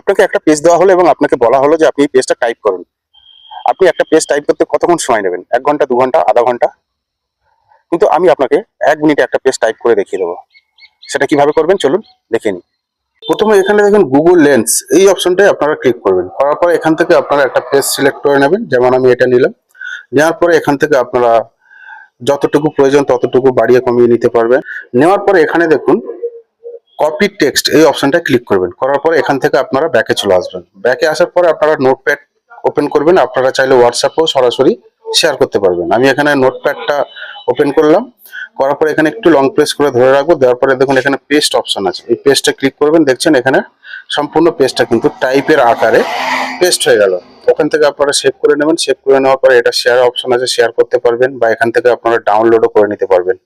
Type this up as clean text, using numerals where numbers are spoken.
আপনাকে একটা পেজ দেওয়া হলো এবং আপনাকে বলা হলো যে আপনি এই পেজটা টাইপ করুন। আপনি একটা পেজ টাইপ করতে কতক্ষণ সময় নেবেন? ১ ঘন্টা, ২ ঘন্টা, আধা ঘন্টা? কিন্তু আমি আপনাকে ১ মিনিটে একটা পেজ টাইপ করে দেখিয়ে দেবো। সেটা কিভাবে করবেন চলুন দেখে নিই। প্রথমে এখানে দেখুন গুগল লেন্স এই অপশনটায় আপনারা ক্লিক করবেন। করার পরে এখান থেকে আপনারা একটা পেজ সিলেক্ট করে নেবেন। যেমন আমি এটা নিলাম। নেওয়ার পরে এখান থেকে আপনারা যতটুকু প্রয়োজন ততটুকু বাড়িয়ে কমিয়ে নিতে পারবেন। নেওয়ার পরে এখানে দেখুন কপি টেক্সট এই অপশনটা ক্লিক করবেন। করার পরে এখান থেকে আপনারা ব্যাকে চলে আসবেন। ব্যাকে আসার পরে আপনারা নোটপ্যাড ওপেন করবেন। আপনারা চাইলে হোয়াটসঅ্যাপেও সরাসরি শেয়ার করতে পারবেন। আমি এখানে নোটপ্যাডটা ওপেন করলাম। করার পরে এখানে একটু লং প্রেস করে ধরে রাখবো। দেওয়ার পরে দেখুন এখানে পেস্ট অপশন আছে। এই পেস্টটা ক্লিক করবেন। দেখছেন এখানে সম্পূর্ণ পেজটা কিন্তু টাইপের আকারে পেস্ট হয়ে গেল। ওখান থেকে আপনারা সেভ করে নেবেন। সেভ করে নেওয়ার পরে এটা শেয়ার অপশন আছে, শেয়ার করতে পারবেন বা এখান থেকে আপনারা ডাউনলোডও করে নিতে পারবেন।